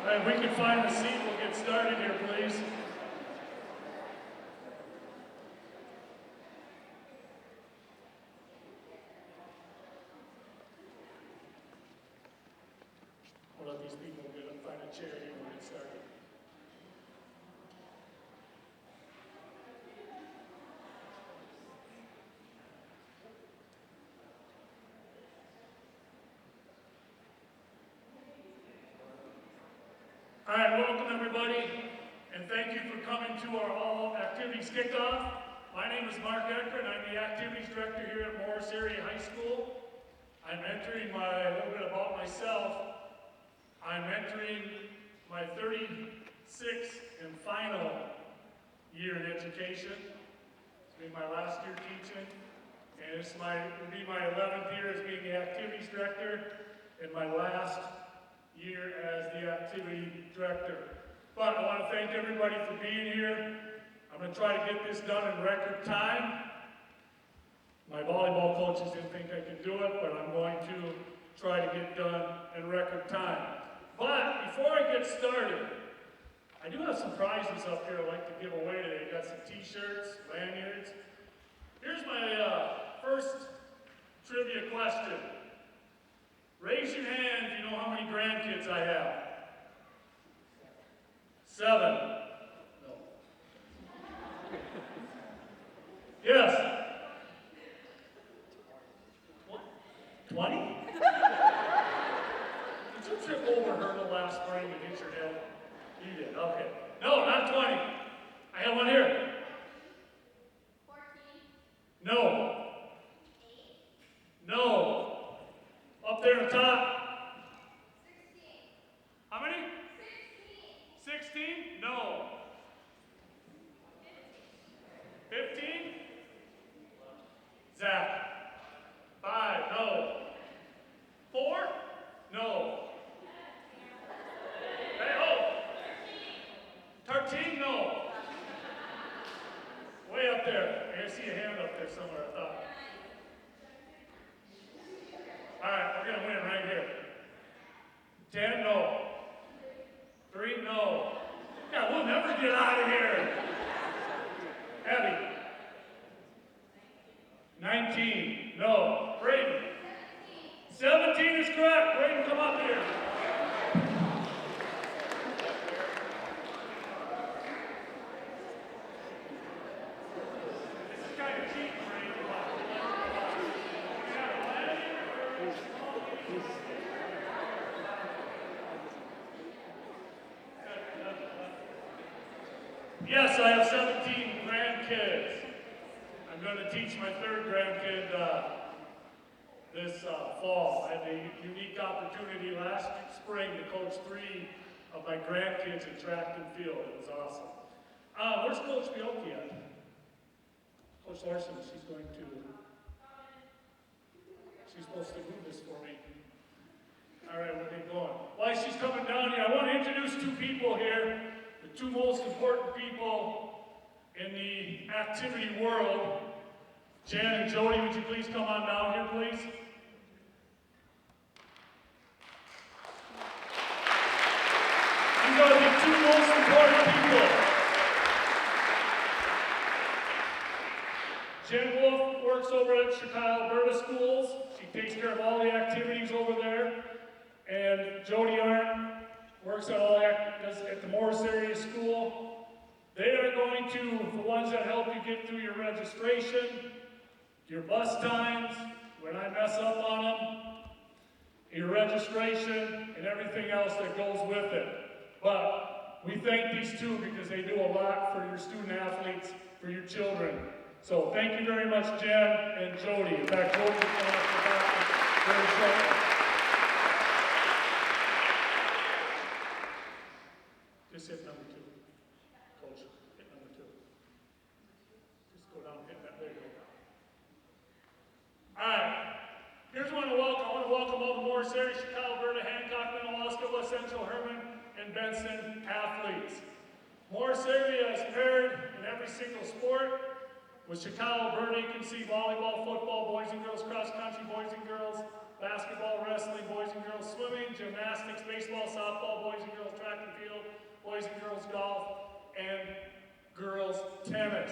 All right, if we can find a seat, we'll get started here, please. We'll let these people find a chair here and we'll get started. All right, welcome everybody, and thank you for coming to our all activities kickoff. My name is Mark Ecker, and I'm the activities director here at Morris Area High School. I'm entering a little bit about myself. I'm entering my 36th and final year in education. It's been my last year teaching, and it'll be my 11th year as being the activities director, and my last year as the activity director. But I want to thank everybody for being here. I'm going to try to get this done in record time. My volleyball coaches didn't think I could do it, but I'm going to try to get done in record time. But before I get started, I do have some prizes up here I'd like to give away today. I've got some t-shirts, lanyards. Here's my first trivia question. Raise your hand if you know how many grandkids I have. 7. No. Yes. What? 20? Did you trip over a hurdle last spring and hit your head? You did, okay. No, not 20. I have one here. 14. No. 8. No. Up there on top. 16. How many? 16. 16? No. 15? Zach. 5? No. 4? No. Hey, oh. 13? No. Way up there. I see a hand up there somewhere, I thought. All right, we're going to win right here. 10, no. 3, no. Yeah, we'll never get out of here. Abby. 19, no. Braden. 17 is correct. Braden, come up here. This is kind of cheap, Braden. Yes, I have 17 grandkids. I'm going to teach my third grandkid this fall. I had a unique opportunity last spring to coach 3 of my grandkids in track and field. It was awesome. Where's Coach Bielke at? Coach Larson, she's supposed to move this for me. All right, where are they going? While she's coming down here, I want to introduce 2 people here. The 2 most important people in the activity world. Jan and Jody, would you please come on down here, please? These are the 2 most important people. Jen Wolf works over at Chicago Alberta Schools. She takes care of all the activities over there. And Jody Arndt works at the Morris Area School. They are going to, the ones that help you get through your registration, your bus times, when I mess up on them, your registration, and everything else that goes with it. But we thank these 2 because they do a lot for your student athletes, for your children. So thank you very much, Jen and Jody. In fact, Jody will come up the back very shortly. Just hit number 2. Coach, hit number 2. Just go down and hit that. There you go. All right. Here's one to welcome. I want to welcome all the Morris Area, Chicago, Alberta, Hancock, Minnewaska, Central, Herman, and Benson athletes. Morris Area is paired in every single sport. With Chicago Alberta, you can see volleyball, football, boys and girls, cross country, boys and girls, basketball, wrestling, boys and girls swimming, gymnastics, baseball, softball, boys and girls track and field, boys and girls golf, and girls tennis.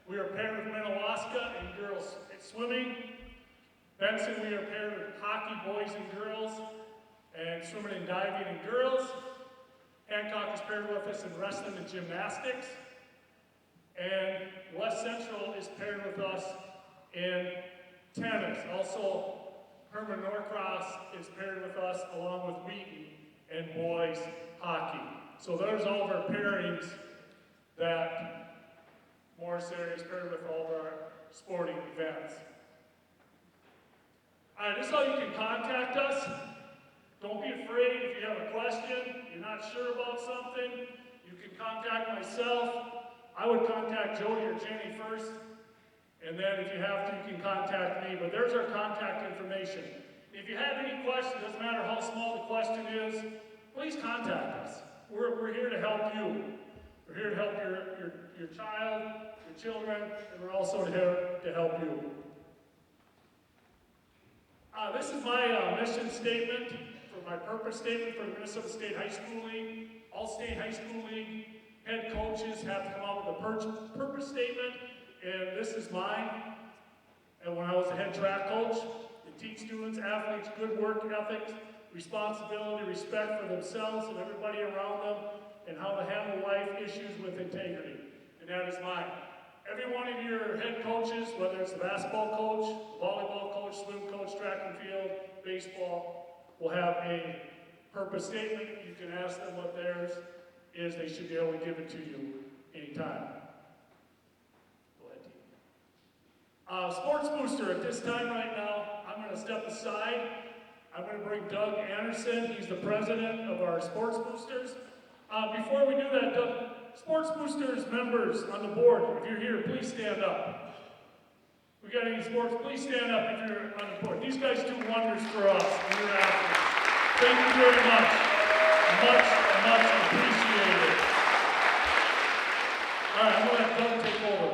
We are paired with Minnewaska in girls swimming. Benson, we are paired with hockey, boys and girls, and swimming and diving and girls. Hancock is paired with us in wrestling and gymnastics. And West Central is paired with us in tennis. Also, Herman Norcross is paired with us along with Wheaton in boys hockey. So there's all of our pairings that Morris area is paired with all of our sporting events. All right, this is how you can contact us. Don't be afraid if you have a question, you're not sure about something, you can contact myself. I would contact Jody or Jenny first, and then if you have to, you can contact me. But there's our contact information. If you have any questions, doesn't matter how small the question is, please contact us. We're here to help you. We're here to help your child, your children, and we're also here to help you. This is my mission statement, for my purpose statement for the Minnesota State High School League. All State High School League head coaches have to come up with a purpose statement, and this is mine. And when I was a head track coach, to teach students, athletes, good work ethics, responsibility, respect for themselves and everybody around them, and how to handle life issues with integrity. And that is mine. Every one of your head coaches, whether it's the basketball coach, volleyball coach, swim coach, track and field, baseball, will have a purpose statement. You can ask them what theirs is. They should be able to give it to you anytime. Go ahead, Dean. Sports Booster, at this time right now, I'm going to step aside. I'm going to bring Doug Anderson. He's the president of our Sports Boosters. Before we do that, Doug, Sports Boosters members on the board, if you're here, please stand up. We got any sports? Please stand up if you're on the board. These guys do wonders for us and your athletes. Thank you very much. Much appreciated. All right, I'm going to let Doug take over.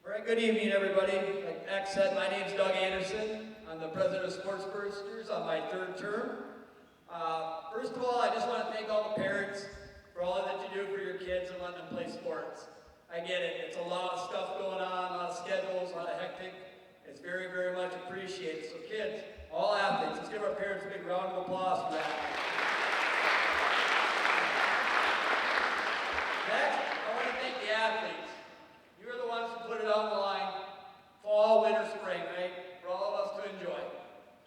All right, good evening, everybody. Like X said, my name's Doug Anderson. I'm the president of Sports Boosters on my third term. First of all, I just want to thank all the parents for all that you do for your kids and letting them play sports. I get it. It's a lot of stuff going on, a lot of schedules, a lot of hectic. It's very, very much appreciated. So kids, all athletes, let's give our parents a big round of applause for that. Next, I want to thank the athletes. You're the ones who put it on the line, fall, winter, spring, right? For all of us to enjoy.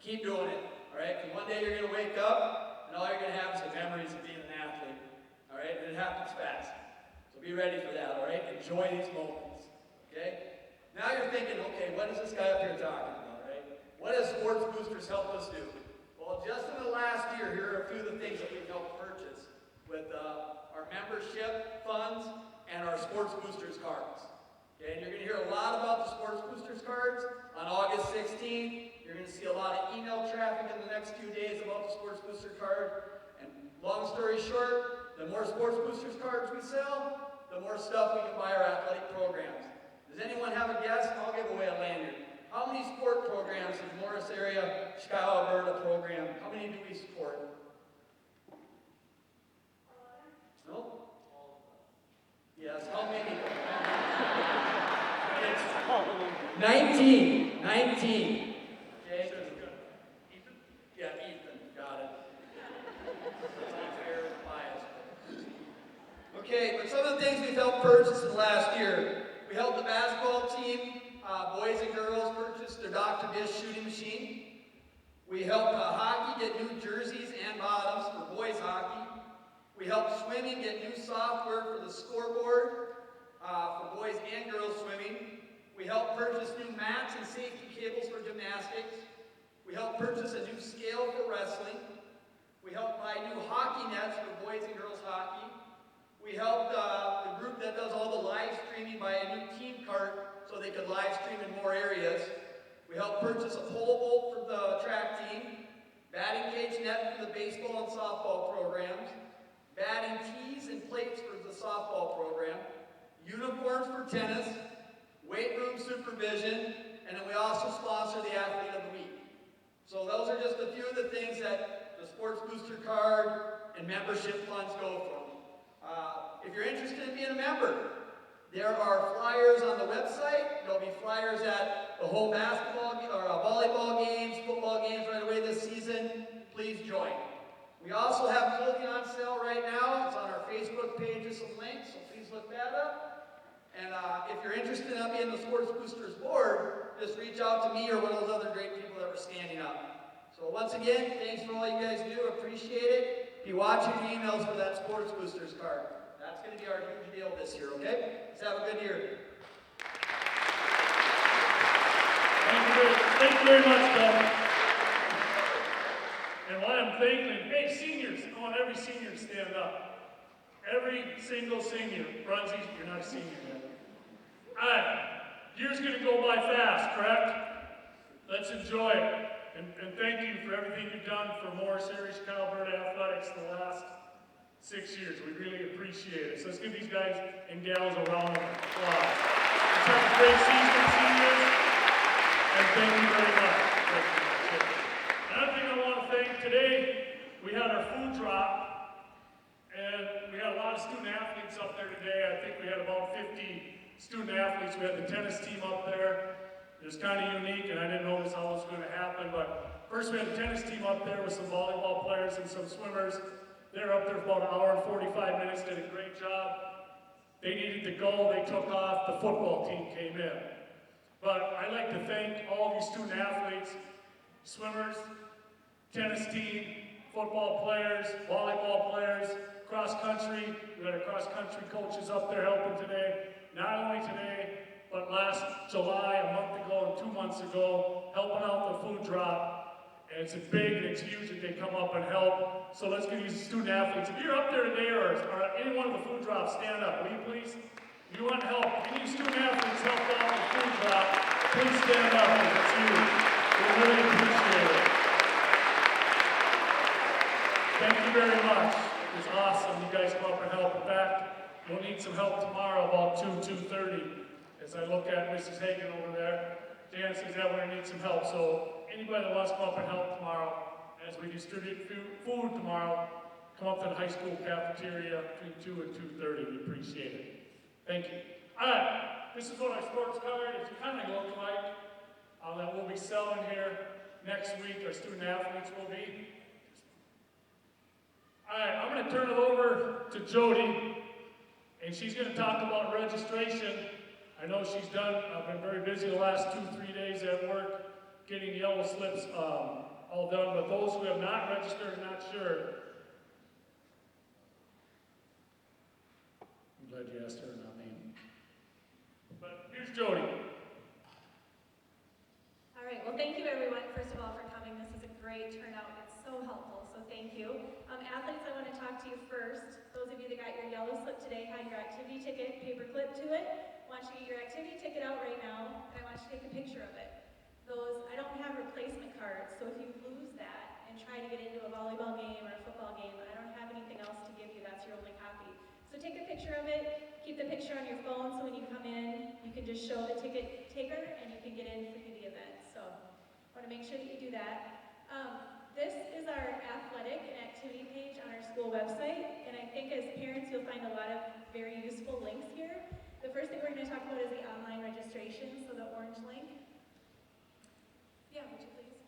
Keep doing it, all right? Because one day you're going to wake up, and all you're going to have is the memories of being an athlete, all right? And it happens fast. So be ready for that, all right? Enjoy these moments, okay? Now you're thinking, okay, what is this guy up here talking about, right? What has Sports Boosters helped us do? Well, just in the last year, here are a few of the things that we've helped purchase with our membership funds and our Sports Boosters cards. Okay, and you're going to hear a lot about the Sports Boosters cards on August 16th. You're going to see a lot of email traffic in the next few days about the Sports Booster card. And long story short, the more Sports Boosters cards we sell, the more stuff we can buy our athletic programs. Does anyone have a guess? I'll give away a lanyard. How many sport programs in Morris area, Chicago, Alberta program? How many do we support? No? Yes, how many? It's 19. 19. Okay? Yeah, Ethan. Got it. That's unfair and biased. Okay, but some of the things we've helped purchase in the last year. We helped the basketball team, boys and girls, purchase their Dr. Dish shooting machine. We helped hockey get new jerseys and bottoms for boys hockey. We helped swimming get new software for the scoreboard for boys and girls swimming. We helped purchase new mats and safety cables for gymnastics. We helped purchase a new scale for wrestling. We helped buy new hockey nets for boys and girls hockey. We helped the group that does all the live streaming buy a new team cart so they could live stream in more areas. We helped purchase a pole vault for the track team, batting cage net for the baseball and softball programs, batting tees and plates for the softball program, uniforms for tennis, weight room supervision, and then we also sponsor the Athlete of the Week. So those are just a few of the things that the Sports Booster card and membership funds go from. If you're interested in being a member, there are flyers on the website. There'll be flyers at the home basketball or volleyball games, football games right away this season. Please join. We also have clothing on sale right now. It's on our Facebook page with some links, so please look that up. And if you're interested in being the Sports Boosters board, just reach out to me or one of those other great people that were standing up. So once again, thanks for all you guys do. Appreciate it. Be watching your emails for that Sports Boosters card. That's going to be our huge deal this year, okay? Let's have a good year. Thank you very much, Doug. And while I'm thanking, hey, seniors, I want every senior to stand up. Every single senior. Brunzy, you're not a senior yet. All right, year's going to go by fast, correct? Let's enjoy it. And thank you for everything you've done for Morris Area Chicago Alberta Athletics the last 6 years. We really appreciate it. So let's give these guys and gals a round of applause. Let's have a great season, seniors. And thank you very much. Another thing I want to thank today, we had our food drop, and we had a lot of student athletes up there today. I think we had about 50 student athletes. We had the tennis team up there. It was kind of unique, and I didn't know this how it was going to happen, but first we had the tennis team up there with some volleyball players and some swimmers. They were up there for about an hour and 45 minutes, did a great job. They needed to go, they took off, the football team came in. But I'd like to thank all of you student athletes, swimmers, tennis team, football players, volleyball players, cross country. We had our cross country coaches up there helping today. Not only today, but last July, a month ago, and 2 months ago, helping out the food drop. And it's big and it's huge that they come up and help. So let's give you student athletes. If you're up there today or any one of the food drops, stand up, will you please? If you want help, any student athletes help out with the food drop, please stand up because it's you. We really appreciate it. Thank you very much. It was awesome. You guys come up and help. In fact, we'll need some help tomorrow about 2:30. As I look at Mrs. Hagan over there, Dan says that we're going to need some help. So anybody that wants to come up and help tomorrow, as we distribute food tomorrow, come up to the high school cafeteria between 2 and 2:30. We appreciate it. Thank you. All right, this is what our sports card is kind of look like that we'll be selling here next week. Our student athletes will be. All right, I'm going to turn it over to Jody, and she's going to talk about registration. I know she's done, I've been very busy the last 2-3 days at work getting the yellow slips all done, but those who have not registered and not sure, I'm glad you asked her, not me. But here's Jody. All right, well thank you everyone, first of all, for coming. This is a great turnout, it's so helpful, so thank you. Athletes, I want to talk to you first. Those of you that got your yellow slip today had your activity ticket paper clip to it. I want you to get your activity ticket out right now, and I want you to take a picture of it. I don't have replacement cards, so if you lose that and try to get into a volleyball game or a football game, I don't have anything else to give you, that's your only copy. So take a picture of it, keep the picture on your phone so when you come in, you can just show the ticket taker and you can get in for the event. So I want to make sure that you do that. This is our athletic and activity page on our school website, and I think as parents you'll find a lot of very useful links here. The first thing we're going to talk about is the online registration, so the orange link. Yeah, would you please?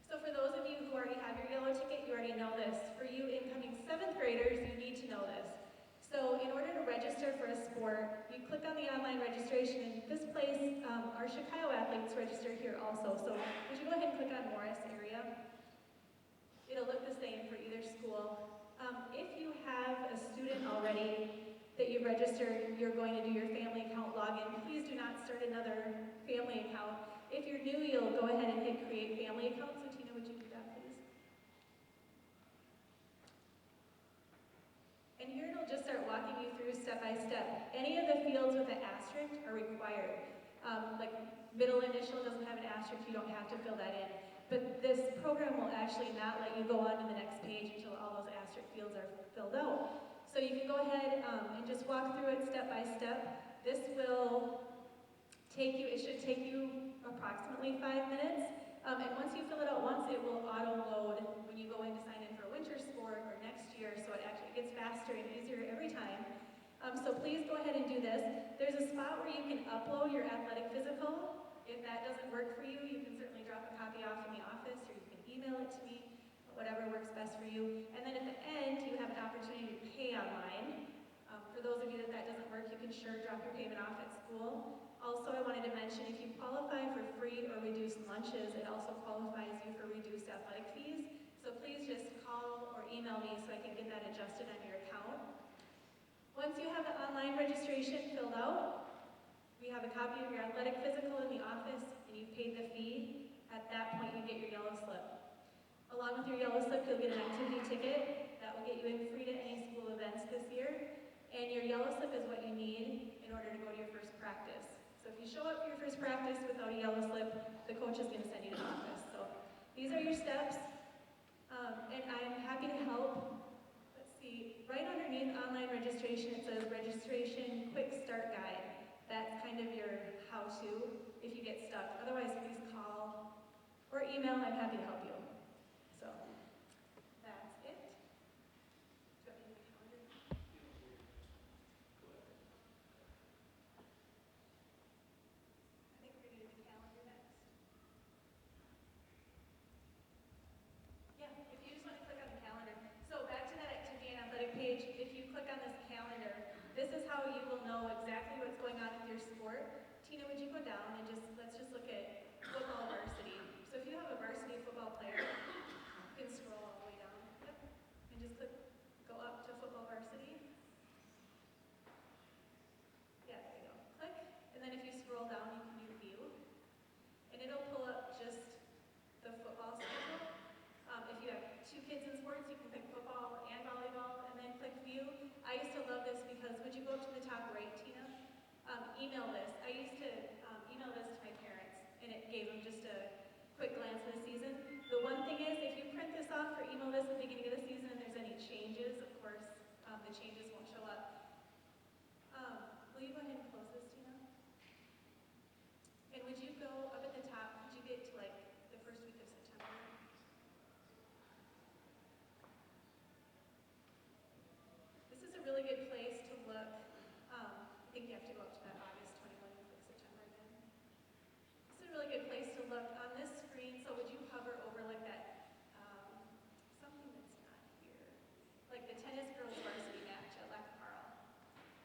So for those of you who already have your yellow ticket, you already know this. For you incoming 7th graders, you need to know this. So in order to register for a sport, you click on the online registration, and this place, our Chicago athletes register here also. So would you go ahead and click on Morris area? It'll look the same for either school. If you have a student already that you've registered, you're going to do your family account login. Please do not start another family account. If you're new, you'll go ahead and hit create family account. So Tina, would you do that, please? And here it'll just start walking you through step by step. Any of the fields with an asterisk are required. Like middle initial doesn't have an asterisk, you don't have to fill that in. But this program will actually not let you go on to the next page until all those asterisk fields are filled out. So you can go ahead and just walk through it step by step. This will It should take you approximately 5 minutes. And once you fill it out once, it will auto-load when you go in to sign in for winter sport or next year, so it actually gets faster and easier every time. So please go ahead and do this. There's a spot where you can upload your athletic physical. If that doesn't work for you, you can certainly drop a copy off in the office, or you can email it to me, whatever works best for you. And then at the end, you have an opportunity to pay online. For those of you that doesn't work, you can sure drop your payment off at school. Also, I wanted to mention, if you qualify for free or reduced lunches, it also qualifies you for reduced athletic fees. So please just call or email me so I can get that adjusted on your account. Once you have the online registration filled out, we have a copy of your athletic physical in the office, and you've paid the fee. At that point, you get your yellow slip. Along with your yellow slip, you'll get an activity ticket that will get you in free to any school events this year. And your yellow slip is what you need in order to go to your first practice. So if you show up for your first practice without a yellow slip, the coach is going to send you to the office. So these are your steps, and I'm happy to help. Let's see, right underneath online registration, it says Registration Quick Start Guide. That's kind of your how-to if you get stuck. Otherwise, please call or email. I'm happy to help you. So that's it. Do you want me to do the calendar? I think we're going to do the calendar next. Yeah, if you just want to click on the calendar. So back to that activity and athletic page, if you click on this calendar, this is how you will know exactly what's going on with your sport. Tina, would you go down and let's just look at football varsity. So if you have a varsity football player, you can scroll all the way down. Yep. And just go up to football varsity. Yeah, there you go. Click. And then if you scroll down, you can do view. And it'll pull up just the football schedule. If you have 2 kids in sports, you can click football and volleyball, and then click view. I used to love this because, would you go up to the top right, Tina? Email this. I used to email this to my parents, and it gave them just a quick glance of the season. The one thing is, if you print this off or email this at the beginning of the season and there's any changes, of course, the changes won't show up. Will you go ahead and close this, Tina? And would you go up at the top, could you get to like the first week of September? This is a really good place to look. I think you have to go up to that August 21 and click September again. This is a really good place to look on this screen. So would you hover over like that, something that's not here, like the tennis girls varsity match at Lac Carl.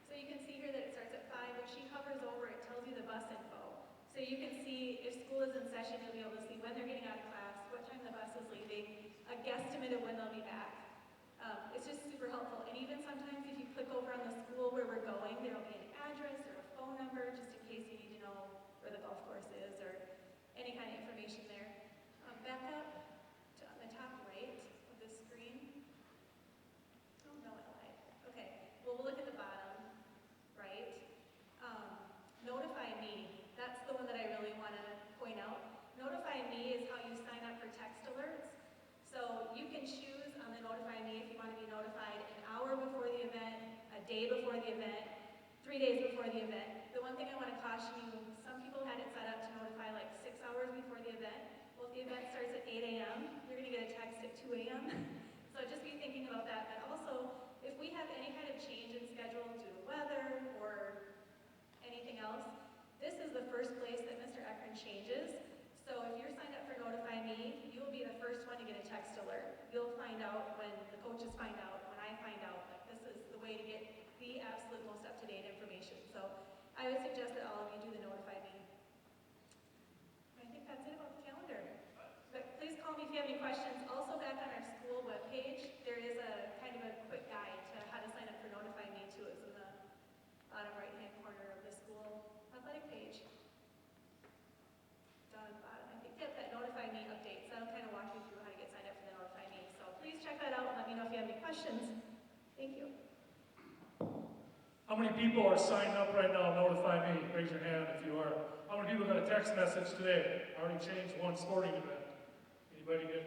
So you can see here that it starts at 5. When she hovers over, it tells you the bus info. So you can see if school is in session, you'll be able to see when they're getting out of class, what time the bus is leaving, a guesstimate of when they'll be back. It's just super helpful. And even sometimes if you click over on the school where we're going, there'll be an address or a phone number just in case you need to know where the golf course is or any kind of information there. Back up to on the top right of the screen. Oh no, I lied. Okay, well we'll look at the bottom right. Notify Me. That's the one that I really want to point out. Notify Me is how you sign up for text alerts. So you can choose on the Notify Me if you want to be notified an hour before the event, a day before the event, 3 days before the event. The one thing I want to caution you, some people had it set up to notify like 6 hours before the event. Well, if the event starts at 8 a.m., you're going to get a text at 2 a.m. So just be thinking about that. But also, if we have any kind of change in schedule due to weather or anything else, this is the first place that Mr. Ekron changes. So if you're signed up for Notify Me, you will be the first one to get a text alert. You'll find out when the coaches find out, when I find out. Like, this is the way to get the absolute most up-to-date information. So I would suggest that all of you do the Notify Me. I think that's it about the calendar. But please call me if you have any questions. Also, back on our school webpage, there is a kind of a quick guide to how to sign up for Notify Me too. It's in the bottom right-hand corner of the school athletic page. Down at the bottom, I think. Yep, that Notify Me updates. That'll kind of walk you through how to get signed up for the Notify Me. So please check that out and let me know if you have any questions. Thank you. How many people are signed up right now? Notify Me. Raise your hand if you are. How many people got a text message today? I already changed one sporting event. Anybody get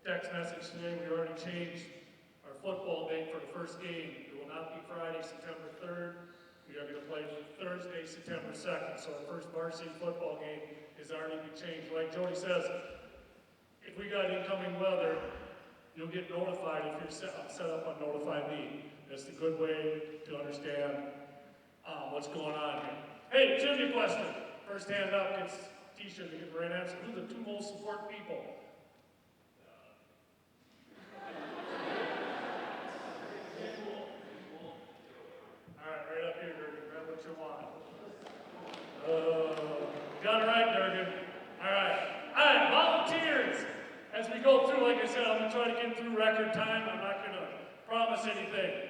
text message today? We already changed our football date for the first game. It will not be Friday, September 3rd. We are gonna play Thursday, September 2nd, so our first varsity football game is already been changed. Like Jody says, if we got incoming weather, you'll get notified if you're set up on Notify Me. That's the good way to understand what's going on here. Hey, trivia question. First hand up gets t-shirt to get the right answer. Who are the two most important people? All right, right up here, Durgan. Grab what you want. Got it right, Durgan. All right, volunteers. As we go through, like I said, I'm gonna try to get through record time. I'm not gonna promise anything.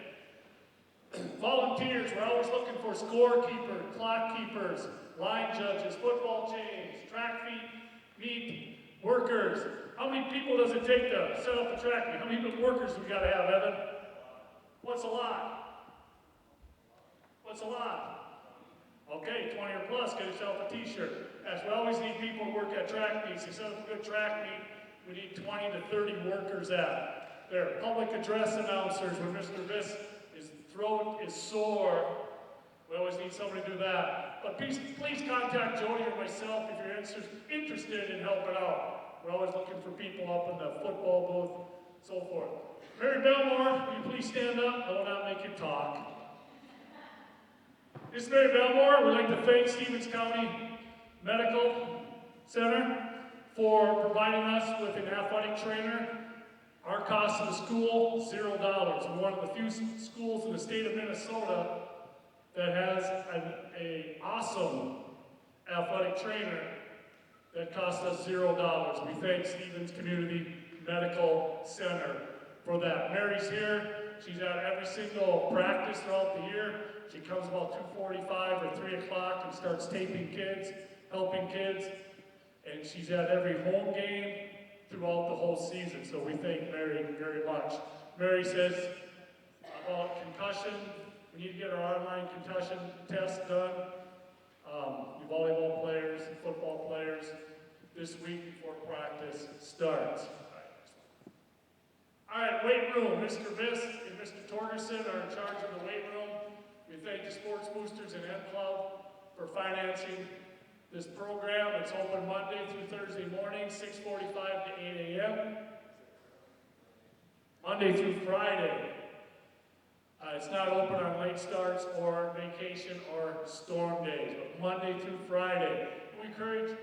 Volunteers, we're always looking for scorekeeper, clock keepers, line judges, football chains, track meet workers. How many people does it take to set up a track meet? How many workers do we gotta have, Evan? What's a lot? What's a lot? Okay, 20 or plus, get yourself a t-shirt. Yes, we always need people to work at track meets. To set up a good track meet, we need 20 to 30 workers at. There, public address announcers when Mr. Viss, his throat is sore. We always need somebody to do that. But please contact Jody or myself if you're interested in helping out. We're always looking for people up in the football booth, so forth. Mary Belmore, will you please stand up? I will not make you talk. This is Mary Belmore. We'd like to thank Stevens County Medical Center for providing us with an athletic trainer. Our cost of the school, $0. We're one of the few schools in the state of Minnesota that has an awesome athletic trainer that cost us $0. We thank Stevens Community Medical Center for that. Mary's here. She's at every single practice throughout the year. She comes about 2:45 or 3 o'clock and starts taping kids, helping kids. And she's at every home game throughout the whole season. So we thank Mary very much. Mary says about concussion, we need to get our online concussion test done. You volleyball players, football players, this week before practice starts. All right, weight room. Mr. Viss and Mr. Torgerson are in charge of the weight room. We thank the Sports Boosters and M Club for financing this program. It's open Monday through Thursday morning, 6:45 to 8 a.m. Monday through Friday. It's not open on late starts or vacation or storm days, but Monday through Friday. We encourage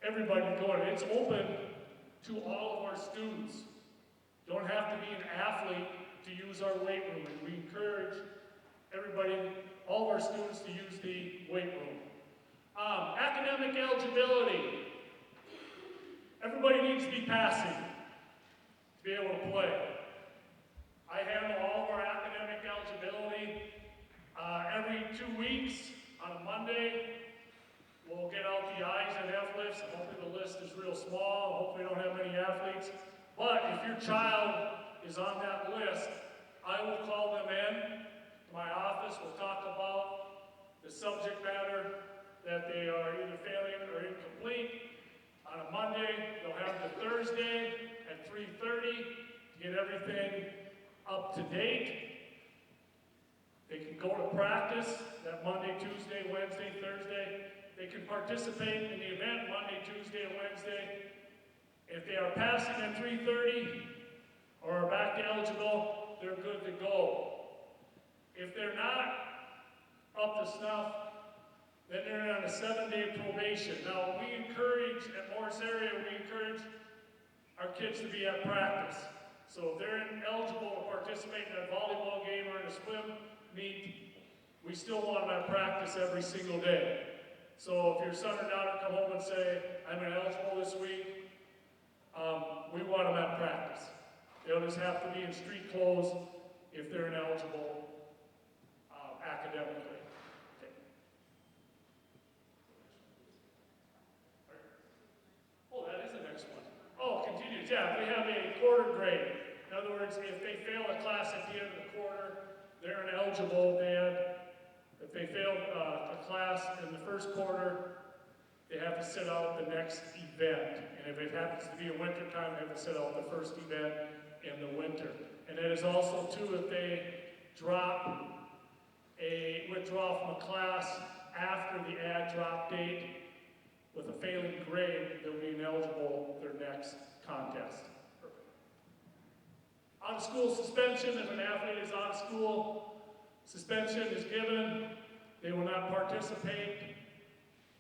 everybody to go in. It's open to all of our students. You don't have to be an athlete to use our weight room. And we encourage everybody, all of our students, to use the weight room. Academic eligibility. Everybody needs to be passing to be able to play. I handle all of our academic eligibility every 2 weeks on a Monday. We'll get out the I's and F lists. Hopefully the list is real small. Hopefully we don't have many athletes. But if your child is on that list, I will call them in to my office. We'll talk about the subject matter that they are either failing or incomplete. On a Monday, they'll have the Thursday at 3:30 to get everything up to date. They can go to practice that Monday, Tuesday, Wednesday, Thursday. They can participate in the event Monday, Tuesday, and Wednesday. If they are passing at 3:30 or are back to eligible, they're good to go. If they're not up to snuff, then they're on a 7-day probation. Now, we encourage, at Morris area, we encourage our kids to be at practice. So if they're eligible to participate in a volleyball game or in a swim meet, we still want them at practice every single day. So if your son or daughter come home and say, I'm ineligible this week, we want them at practice. They'll just have to be in street clothes if they're ineligible academically. Okay. Oh, that is the next one. Oh, continues. Yeah, we have a quarter grade. In other words, if they fail a class at the end of the quarter, they're ineligible. If they fail a class in the first quarter, they have to sit out the next event. And if it happens to be a winter time, they have to sit out the first event in the winter. And it is also, too, if they drop a withdrawal from a class after the add drop date with a failing grade, they'll be ineligible for their next contest. Out of school suspension, if an athlete is out of school, suspension is given. They will not participate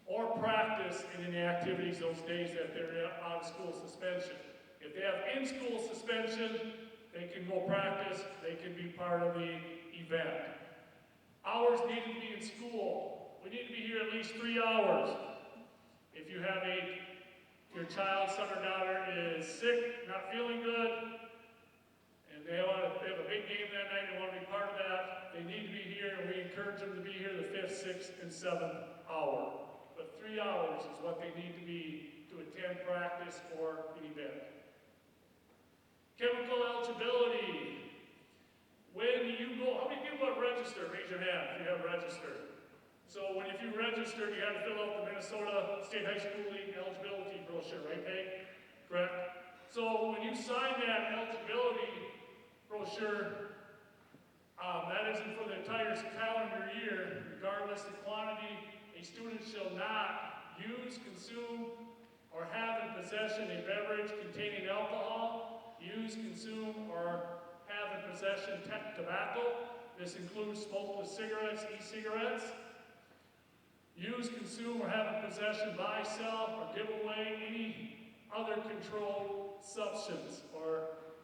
or practice in any activities those days that they're out of school suspension. If they have in-school suspension, they can go practice, they can be part of the event. Hours need to be in school. We need to be here at least 3 hours. If you have your child, son or daughter is sick, not feeling good, and they have a big game that night, they want to be part of that, they need to be here, and we encourage them to be here the 5th, 6th, and 7th hour. But 3 hours is what they need to be to attend practice or an event. Chemical eligibility. When you go, how many people have registered? Raise your hand if you have registered. So if you registered, you had to fill out the Minnesota State High School League eligibility brochure, right, Peg? Correct? So when you sign that eligibility brochure, that isn't for the entire calendar year, regardless of quantity. A student shall not use, consume, or have in possession a beverage containing alcohol, use, consume, or have in possession tobacco. This includes smokeless cigarettes, e-cigarettes. Use, consume, or have in possession, buy, sell, or give away any other controlled substance or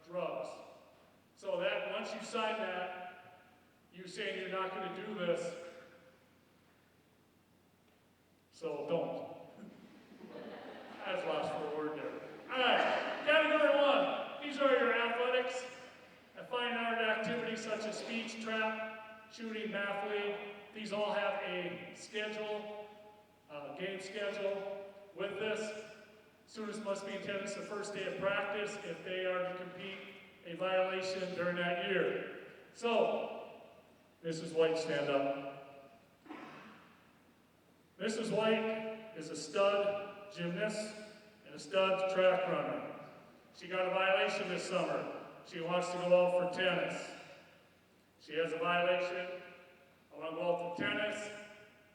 drugs. So that once you sign that, you saying you're not going to do this, so don't. That's lost for a word there. All right, category 1. These are your athletics and fine art activities such as speech, trap, shooting, math league. These all have a schedule, game schedule. With this, students must be in attendance the first day of practice if they are to compete a violation during that year. So, Mrs. White, stand up. Mrs. White is a stud gymnast and a stud track runner. She got a violation this summer. She wants to go out for tennis. She has a violation. I want to go out for tennis,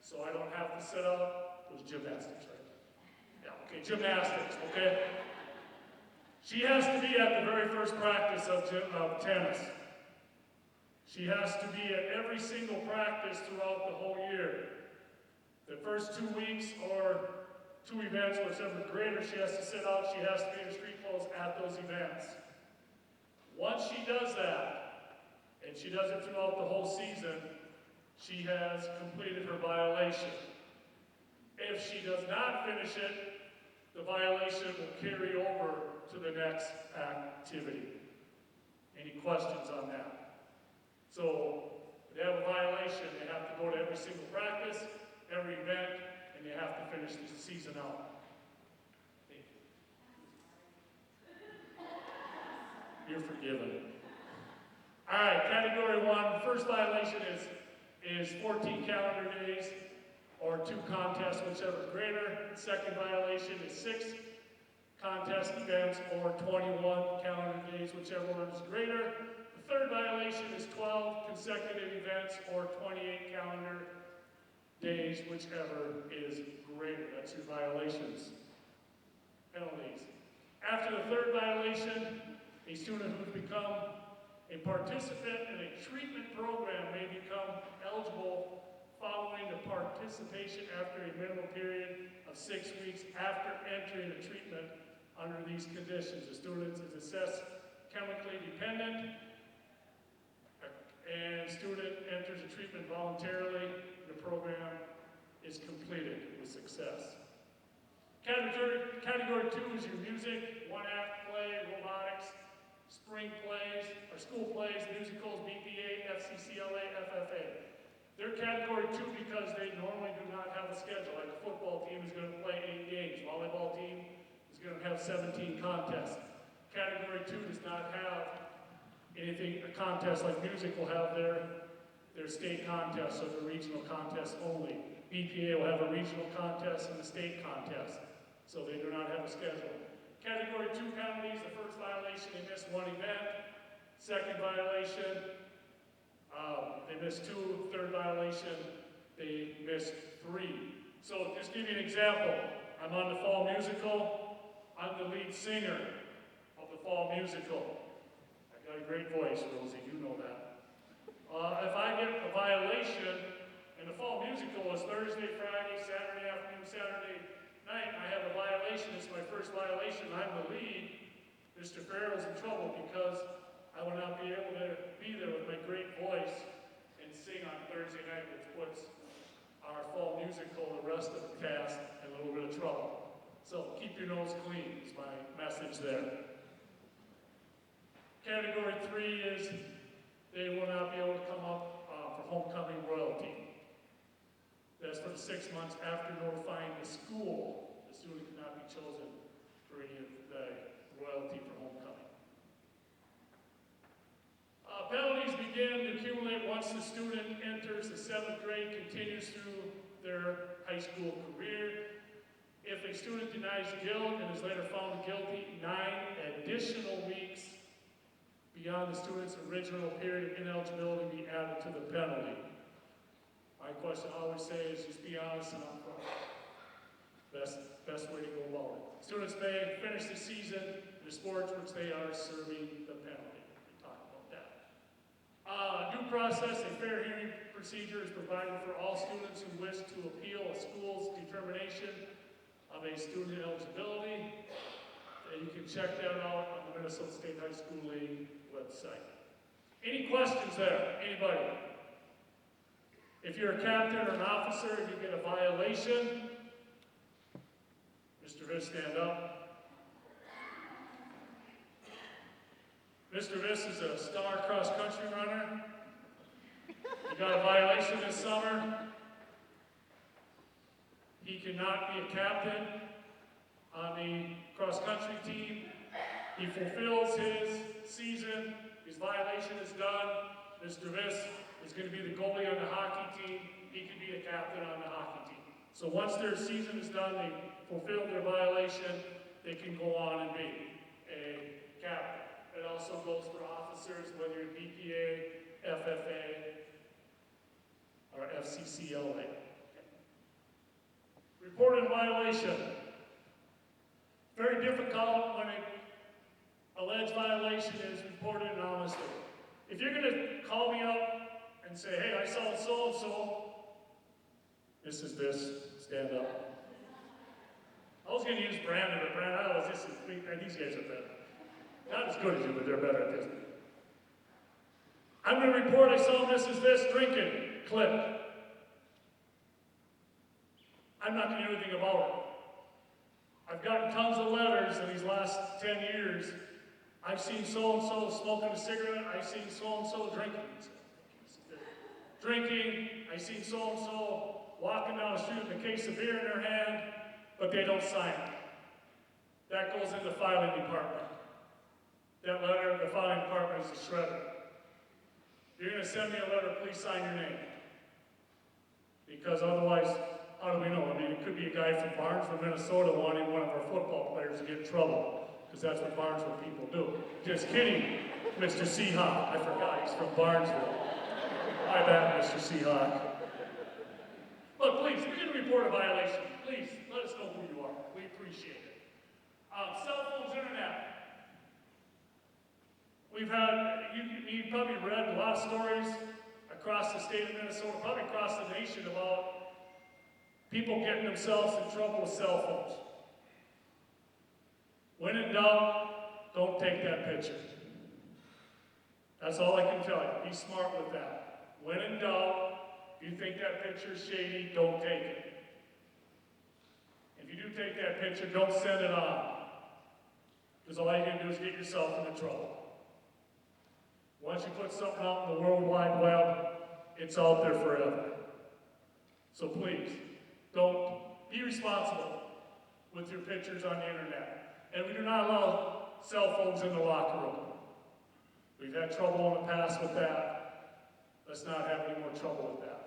so I don't have to sit up. It was gymnastics, right? Yeah, okay, gymnastics, okay? She has to be at the very first practice of tennis. She has to be at every single practice throughout the whole year. The first 2 weeks or 2 events, whichever greater she has to sit out, she has to be in street clothes at those events. Once she does that, and she does it throughout the whole season, she has completed her violation. If she does not finish it, the violation will carry over to the next activity. Any questions on that? So, if they have a violation, they have to go to every single practice, every event, and they have to finish the season out. Thank you. You're forgiven. All right, category 1, first violation is 14 calendar days or 2 contests, whichever is greater. Second violation is 6 contest events or 21 calendar days, whichever one is greater. The third violation is 12 consecutive events or 28 calendar days, whichever is greater. That's your violations. Penalties. After the third violation, a student who's become a participant in a treatment program may become eligible following the participation after a minimum period of 6 weeks after entering a treatment under these conditions. The student is assessed chemically dependent, and student enters a treatment voluntarily. The program is completed with success. Category 2 is your music, 1-act play, robotics, spring plays, or school plays, musicals, BPA, FCCLA, FFA. They're category 2 because they normally do not have a schedule. Like a football team is going to play 8 games. Volleyball team is going to have 17 contests. Category 2 does not have anything, a contest like music will have their state contest, so the regional contest only. BPA will have a regional contest and a state contest, so they do not have a schedule. Category 2 penalties, the first violation, they missed 1 event. Second violation, They missed 2, third violation, they missed 3. So just give you an example. I'm on the fall musical. I'm the lead singer of the fall musical. I got a great voice, Rosie, you know that. If I get a violation, and the fall musical is Thursday, Friday, Saturday afternoon, Saturday night, I have a violation, it's my first violation, I'm the lead, Mr. Farrell's in trouble because I will not be able to be there with my great voice and sing on Thursday night, which puts our fall musical, the rest of the cast, in a little bit of trouble. So keep your nose clean is my message there. Category 3 is they will not be able to come up for homecoming royalty. That's for the 6 months after notifying the school. The student cannot be chosen for any of the royalty for homecoming. Penalties begin to accumulate once the student enters the 7th grade, continues through their high school career. If a student denies guilt and is later found guilty, 9 additional weeks beyond the student's original period of ineligibility be added to the penalty. My question I always say is just be honest and upfront. Best way to go about it. Students may finish the season in the sports which they are serving the penalty. We talked about that. Due process, a fair hearing procedure is provided for all students who wish to appeal a school's determination of a student eligibility. And you can check that out on the Minnesota State High School League website. Any questions there? Anybody? If you're a captain or an officer and you get a violation, Mr. Viss, stand up. Mr. Viss is a star cross-country runner. He got a violation this summer. He cannot be a captain on the cross-country team. He fulfills his season. His violation is done. Mr. Viss is going to be the goalie on the hockey team. He can be a captain on the hockey team. So once their season is done, they fulfill their violation, they can go on and be a captain. It also goes for officers, whether you're BPA, FFA, or FCCLA. Reported violation. Very difficult when an alleged violation is reported anonymously. If you're going to call me up and say, hey, I saw so-and-so, this is this, stand up. I was going to use Brandon, but Brandon, these guys are better. Not as good as you, but they're better at this. I'm going to report I saw Mrs. This drinking, clip. I'm not going to do anything about it. I've gotten tons of letters in these last 10 years. I've seen so-and-so smoking a cigarette. I've seen so-and-so drinking. I've seen so-and-so walking down the street with a case of beer in their hand, but they don't sign it. That goes in the filing department. That letter, the filing department is a shredder. If you're going to send me a letter, please sign your name. Because otherwise, how do we know? I mean, it could be a guy from Barnesville, Minnesota wanting one of our football players to get in trouble. Because that's what Barnesville people do. Just kidding, Mr. Seahawk. I forgot he's from Barnesville. My bad, Mr. Seahawk. Look, please, if you're going to report a violation, please let us know who you are. We appreciate it. Cell phones, internet. We've had, you probably read a lot of stories across the state of Minnesota, probably across the nation about people getting themselves in trouble with cell phones. When in doubt, don't take that picture. That's all I can tell you. Be smart with that. When in doubt, if you think that picture is shady, don't take it. If you do take that picture, don't send it on. Because all you're going to do is get yourself into trouble. Once you put something out in the World Wide Web, it's out there forever. So please, don't be responsible with your pictures on the internet. And we do not allow cell phones in the locker room. We've had trouble in the past with that. Let's not have any more trouble with that.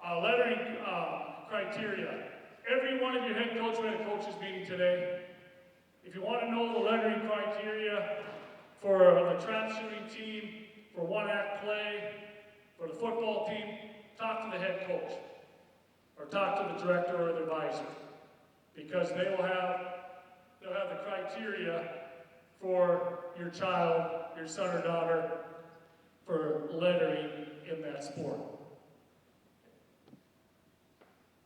Lettering criteria. Every one of your head coaches, we had a coaches meeting today. If you want to know the lettering criteria for the trap shooting team, for one-act play, for the football team, talk to the head coach. Or talk to the director or the advisor. Because they'll have the criteria for your child, your son or daughter, for lettering in that sport.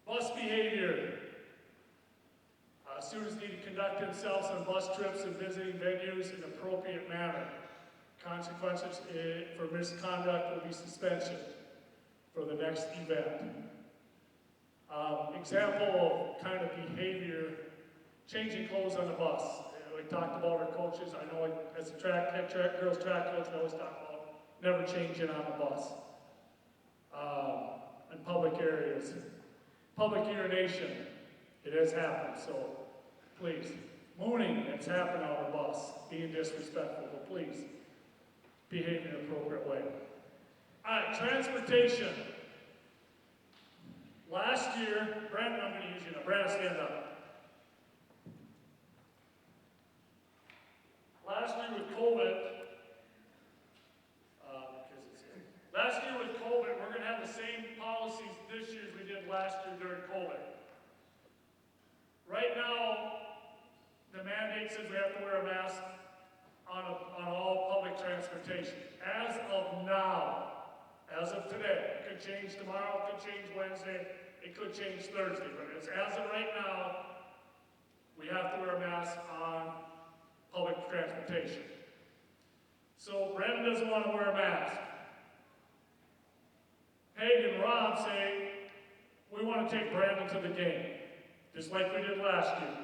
Bus behavior. Students need to conduct themselves on bus trips and visiting venues in an appropriate manner. Consequences for misconduct will be suspension for the next event. Example of kind of behavior, changing clothes on the bus. We talked about our coaches. I know as a girls track coach, I always talk about never changing on the bus. In public areas. Public urination, it has happened, so please. Mooning, it's happened on the bus. Being disrespectful, but please, behave in an appropriate way. All right, transportation. Last year, Brandon, I'm going to use you now. Brandon, stand up. Last year with COVID, we're going to have the same policies this year as we did last year during COVID. Right now, the mandate says we have to wear a mask on all public transportation. As of now, as of today, it could change tomorrow, it could change Wednesday, it could change Thursday, but as of right now, we have to wear a mask on public transportation. So Brandon doesn't want to wear a mask. Peg and Rob say, we want to take Brandon to the game, just like we did last year.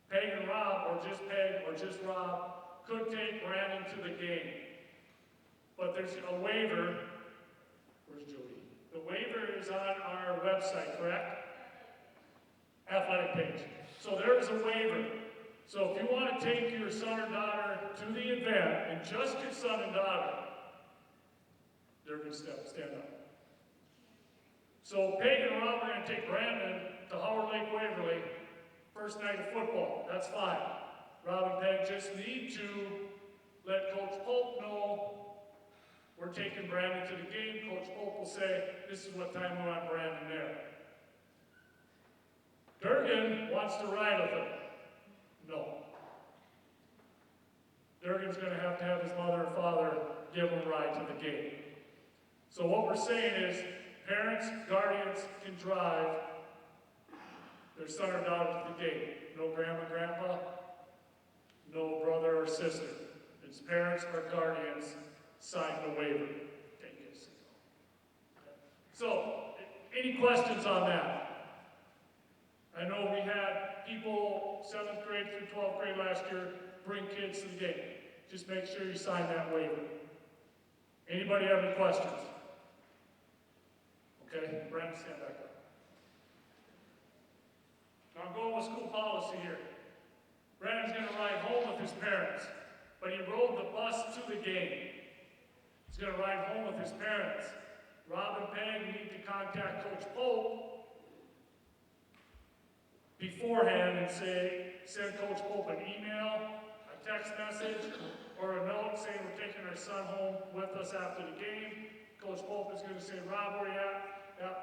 Peg and Rob, or just Peg, or just Rob, could take Brandon to the game. But there's a waiver. Where's Julie? The waiver is on our website, correct? Athletic page. So there is a waiver. So if you want to take your son or daughter to the event, and just your son and daughter, they're going to stand up. So Peg and Rob are going to take Brandon to Howard Lake Waverly, first night of football. That's fine. Rob and Peg just need to let Coach Polk know we're taking Brandon to the game. Coach Polk will say, this is what time we want Brandon there. Durgan wants to ride with him. No. Durgan's going to have his mother and father give him a ride to the game. So what we're saying is, parents, guardians can drive their son or daughter to the game. No grandma, grandpa, no brother or sister. It's parents or guardians sign the waiver. Thank you. So, any questions on that? I know we had people 7th grade through 12th grade last year bring kids to the game. Just make sure you sign that waiver. Anybody have any questions? Okay, Brandon, stand back up. Now I'm going with school policy here. Brandon's going to ride home with his parents, but he rode the bus to the game. He's going to ride home with his parents. Rob and Peg need to contact Coach Pope beforehand and send Coach Pope an email, a text message, or a note saying we're taking our son home with us after the game. Coach Pope is going to say, Rob, where you at? Yep,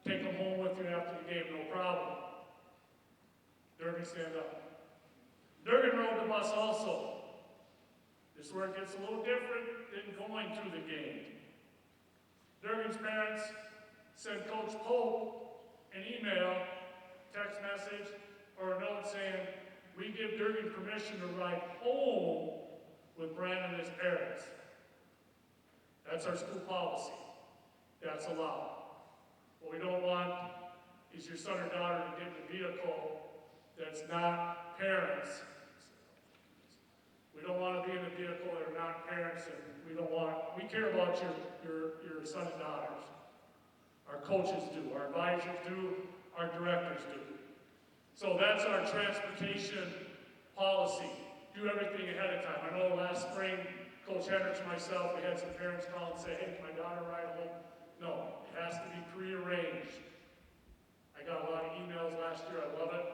take him home with you after the game, no problem. Durgan, stand up. Durgan rode the bus also. This is where it gets a little different than going to the game. Durgan's parents send Coach Pope an email, text message, or a note saying, we give Durgan permission to ride home with Brandon and his parents. That's our school policy. That's allowed. What we don't want is your son or daughter to get in a vehicle that's not parents. We don't want to be in a vehicle that are not parents, and we care about your son and daughters. Our coaches do, our advisors do, our directors do. So that's our transportation policy. Do everything ahead of time. I know last spring, Coach Hendricks and myself, we had some parents call and say, hey, can my daughter ride home? No, it has to be prearranged. I got a lot of emails last year, I love it.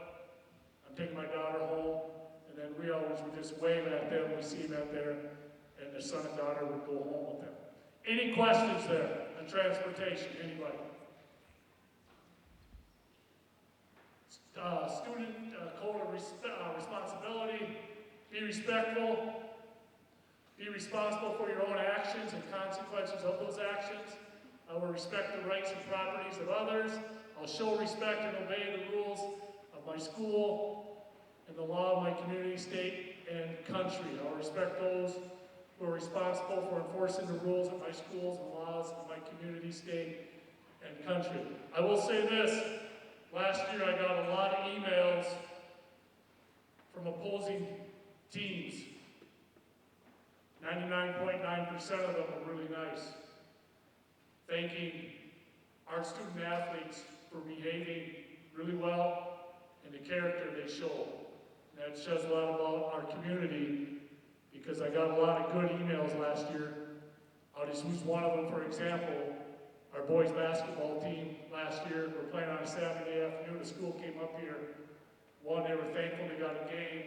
I'm taking my daughter home, and then we just wave at them, we see them out there, and their son and daughter would go home with them. Any questions there on transportation, anybody? Student code of responsibility, be respectful, be responsible for your own actions and consequences of those actions. I will respect the rights and properties of others. I'll show respect and obey the rules of my school and the law of my community, state, and country. I will respect those who are responsible for enforcing the rules of my schools and laws of my community, state, and country. I will say this, last year I got a lot of emails from opposing teams. 99.9% of them were really nice, thanking our student athletes for behaving really well and the character they show. And that says a lot about our community, because I got a lot of good emails last year. I'll just use one of them for example. Our boys basketball team last year were playing on a Saturday afternoon. The school came up here. One, they were thankful they got a game.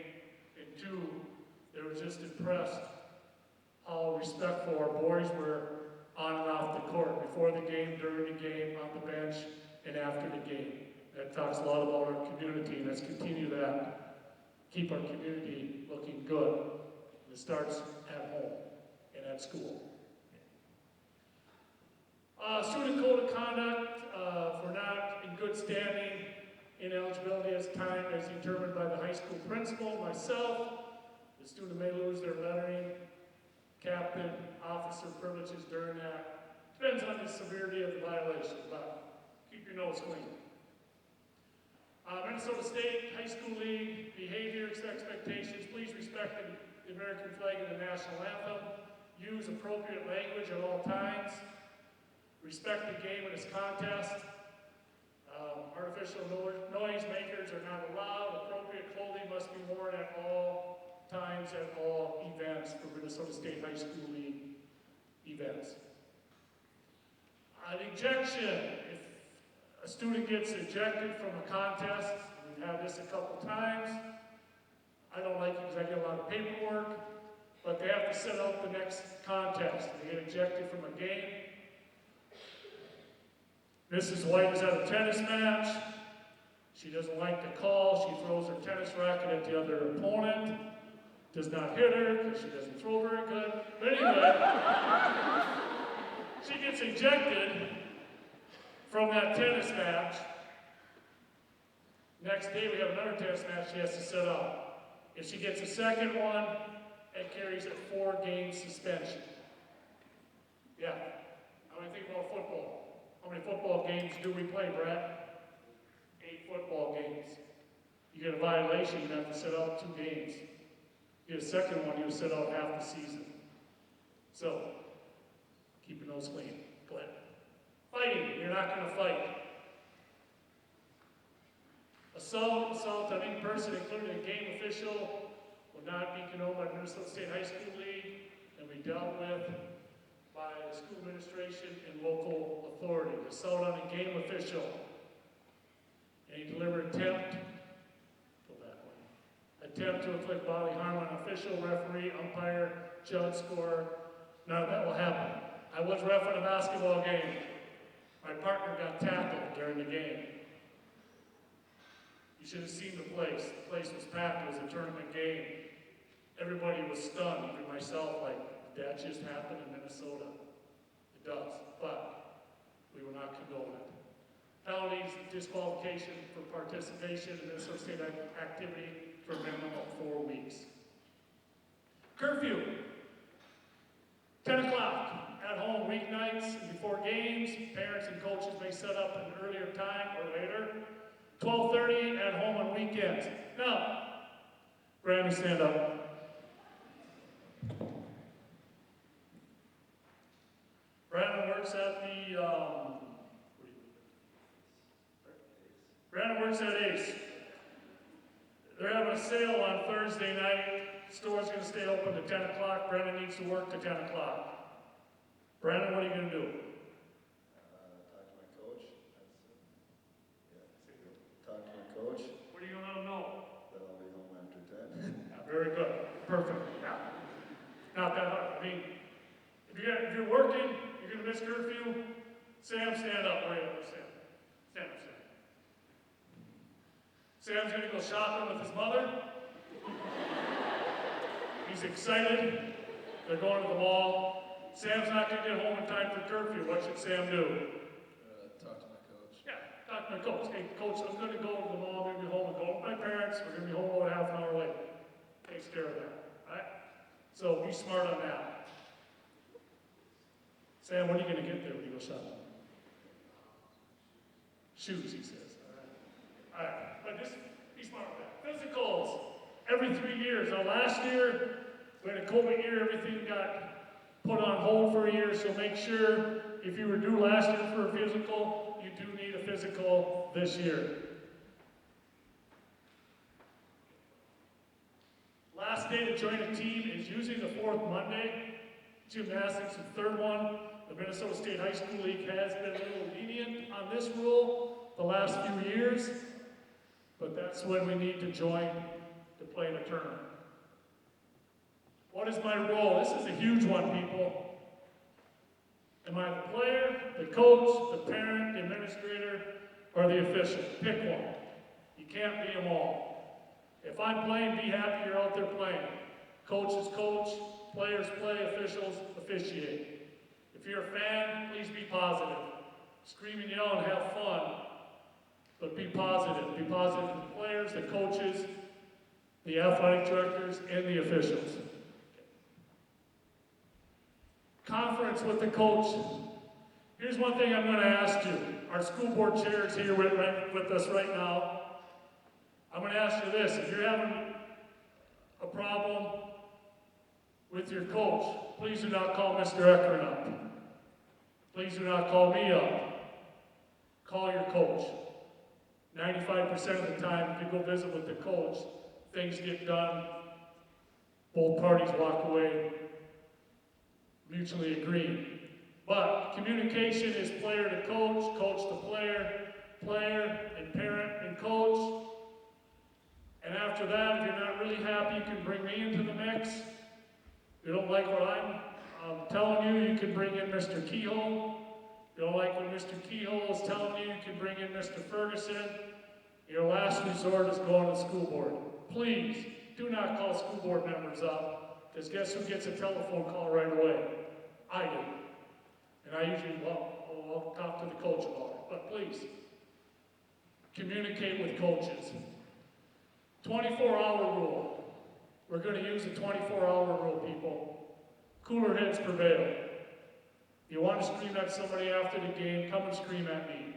And two, they were just impressed how respectful our boys were on and off the court, before the game, during the game, on the bench, and after the game. That talks a lot about our community, and let's continue that. Keep our community looking good. It starts at home and at school. Student code of conduct, if we're not in good standing, ineligibility as time as determined by the high school principal, myself, the student may lose their lettering, captain, officer privileges during that. Depends on the severity of the violation, but keep your nose clean. Minnesota State High School League, behaviors, expectations, please respect the American flag and the national anthem. Use appropriate language at all times. Respect the game and its contest. Artificial noise makers are not allowed. Appropriate clothing must be worn at all times at all events for Minnesota State High School League events. An ejection. If a student gets ejected from a contest, we've had this a couple times. I don't like it because I get a lot of paperwork, but they have to set out the next contest. They get ejected from a game. Mrs. White was at a tennis match. She doesn't like the call. She throws her tennis racket at the other opponent. Does not hit her because she doesn't throw very good. But anyway, she gets ejected from that tennis match. Next day we have another tennis match she has to set up. If she gets a second one, it carries a 4-game suspension. Yeah. How many think about football? How many football games do we play, Brad? 8 football games. You get a violation, you have to sit out 2 games. You get a second one, you sit out half the season. So, keep your nose clean. Glenn. Fighting, you're not going to fight. Assault on any person, including a game official, will not be condoned by Minnesota State High School League and be dealt with by the school administration and local authority. Assault on a game official. Any deliberate attempt, go that way. Attempt to inflict bodily harm on an official, referee, umpire, judge, scorer, none of that will happen. I was ref in a basketball game. My partner got tackled during the game. You should have seen the place. The place was packed. It was a tournament game. Everybody was stunned, even myself, like, that just happened in Minnesota. It does, but we will not condone it. Penalties, disqualification for participation in Minnesota State activity for a minimum of 4 weeks. Curfew. 10 o'clock at home weeknights and before games. Parents and coaches may set up an earlier time or later. 12:30 at home on weekends. Now, Grammy, stand up. Brandon works at Ace. They're having a sale on Thursday night. The store's going to stay open to 10 o'clock. Brandon needs to work to 10 o'clock. Brandon, what are you going to do? Talk to my coach. Talk to my coach. What are you going to let him know? That I'll be home after 10. Yeah, very good. Perfect. Yeah. Not that hard. I mean, if you're working, you're gonna miss curfew, Sam, stand up, right up, Sam. Stand up, Sam. Sam's gonna go shopping with his mother. He's excited. They're going to the mall. Sam's not gonna get home in time for curfew. What should Sam do? Talk to my coach. Yeah, talk to my coach. Hey, coach, I'm gonna go to the mall, I'm gonna be home and go with my parents. We're gonna be home about half an hour late. Takes care of that, all right? So be smart on that. Sam, what are you gonna get there when you go shopping? Shoes, he says. All right, but just be smart with that. Physicals, every 3 years. Now last year, we had a COVID year, everything got put on hold for a year, so make sure if you were due last year for a physical, you do need a physical this year. Last day to join a team is usually the fourth Monday. Gymnastics, the third one. The Minnesota State High School League has been a little lenient on this rule the last few years, but that's when we need to join to play in a tournament. What is my role? This is a huge one, people. Am I the player, the coach, the parent, the administrator, or the official? Pick one. You can't be them all. If I'm playing, be happy you're out there playing. Coaches coach, players play, officials officiate. If you're a fan, please be positive. Scream and yell and have fun, but be positive. Be positive to the players, the coaches, the athletic directors, and the officials. Conference with the coach. Here's one thing I'm going to ask you. Our school board chair is here with us right now. I'm going to ask you this. If you're having a problem with your coach, please do not call Mr. Eckern up. Please do not call me up. Call your coach. 95% of the time, if you go visit with the coach, things get done. Both parties walk away mutually agreeing. But communication is player to coach, coach to player, player and parent and coach. And after that, if you're not really happy, you can bring me into the mix. If you don't like what I'm telling you, you can bring in Mr. Keyhole. If you don't like what Mr. Keyhole is telling you, you can bring in Mr. Ferguson. Your last resort is going to the school board. Please, do not call school board members up, because guess who gets a telephone call right away? I do. And I usually, I'll talk to the coach about it. But please, communicate with coaches. 24-hour rule. We're going to use the 24-hour rule, people. Cooler heads prevail. You want to scream at somebody after the game, come and scream at me.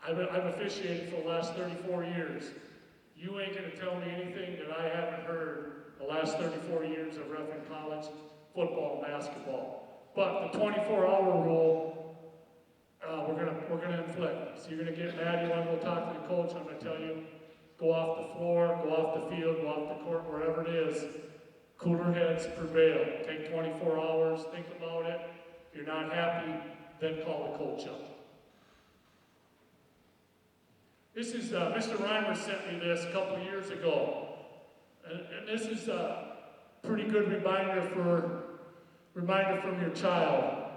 I've officiated for the last 34 years. You ain't going to tell me anything that I haven't heard the last 34 years of reffing college football and basketball. But the 24-hour rule, we're gonna inflict. So you're gonna get mad. You want to go talk to the coach. I'm gonna tell you, go off the floor, go off the field, go off the court, wherever it is. Cooler heads prevail. Take 24 hours. Think about it. If you're not happy, then call the coach up. This is Mr. Reimer sent me this a couple of years ago, and this is a pretty good reminder from your child.